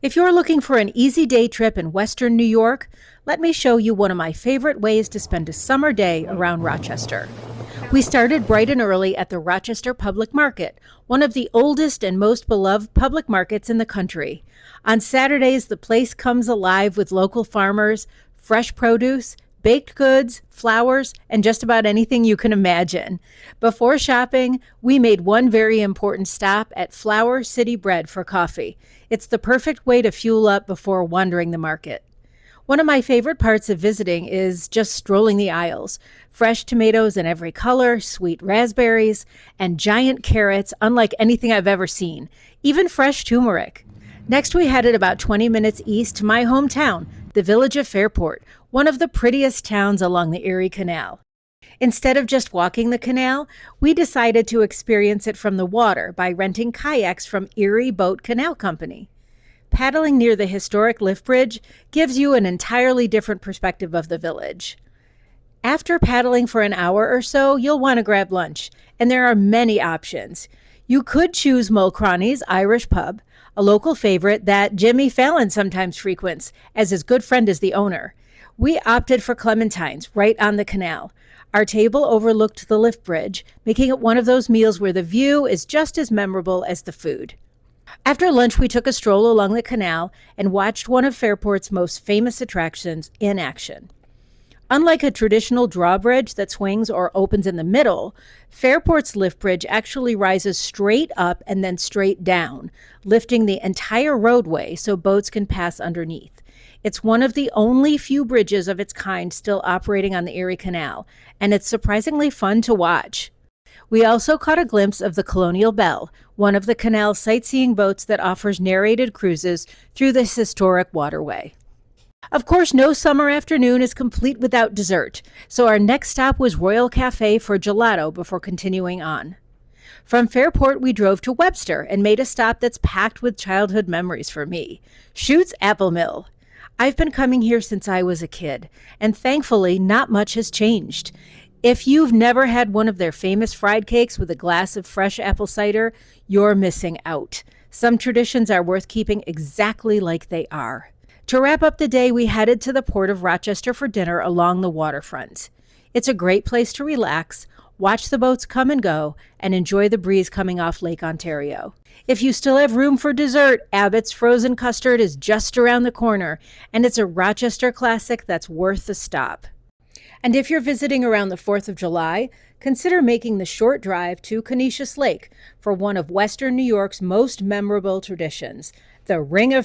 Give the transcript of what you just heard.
If you're looking for an easy day trip in Western New York, let me show you one of my favorite ways to spend a summer day around Rochester. We started bright and early at the Rochester Public Market, one of the oldest and most beloved public markets in the country. On Saturdays, the place comes alive with local farmers, fresh produce, baked goods, flowers, and just about anything you can imagine. Before shopping, we made one very important stop at Flower City Bread for coffee. It's the perfect way to fuel up before wandering the market. One of my favorite parts of visiting is just strolling the aisles. Fresh tomatoes in every color, sweet raspberries, and giant carrots unlike anything I've ever seen, even fresh turmeric. Next, we headed about 20 minutes east to my hometown, the village of Fairport, one of the prettiest towns along the Erie Canal. Instead of just walking the canal, we decided to experience it from the water by renting kayaks from Erie Boat Canal Company. Paddling near the historic lift bridge gives you an entirely different perspective of the village. After paddling for an hour or so, you'll want to grab lunch, and there are many options. You could choose Mulcroney's Irish Pub, a local favorite that Jimmy Fallon sometimes frequents, as his good friend is the owner. We opted for Clementine's, right on the canal. Our table overlooked the lift bridge, making it one of those meals where the view is just as memorable as the food. After lunch, we took a stroll along the canal and watched one of Fairport's most famous attractions in action. Unlike a traditional drawbridge that swings or opens in the middle, Fairport's lift bridge actually rises straight up and then straight down, lifting the entire roadway so boats can pass underneath. It's one of the only few bridges of its kind still operating on the Erie Canal, and it's surprisingly fun to watch. We also caught a glimpse of the Colonial Belle, one of the canal's sightseeing boats that offers narrated cruises through this historic waterway. Of course, no summer afternoon is complete without dessert, so our next stop was Royal Cafe for gelato before continuing on. From Fairport, we drove to Webster and made a stop that's packed with childhood memories for me, Schutt's Apple Mill. I've been coming here since I was a kid, and thankfully, not much has changed. If you've never had one of their famous fried cakes with a glass of fresh apple cider, you're missing out. Some traditions are worth keeping exactly like they are. To wrap up the day, we headed to the Port of Rochester for dinner along the waterfront. It's a great place to relax, watch the boats come and go, and enjoy the breeze coming off Lake Ontario. If you still have room for dessert, Abbott's frozen custard is just around the corner, and it's a Rochester classic that's worth the stop. And if you're visiting around the 4th of July, consider making the short drive to Canisius Lake for one of Western New York's most memorable traditions, the Ring of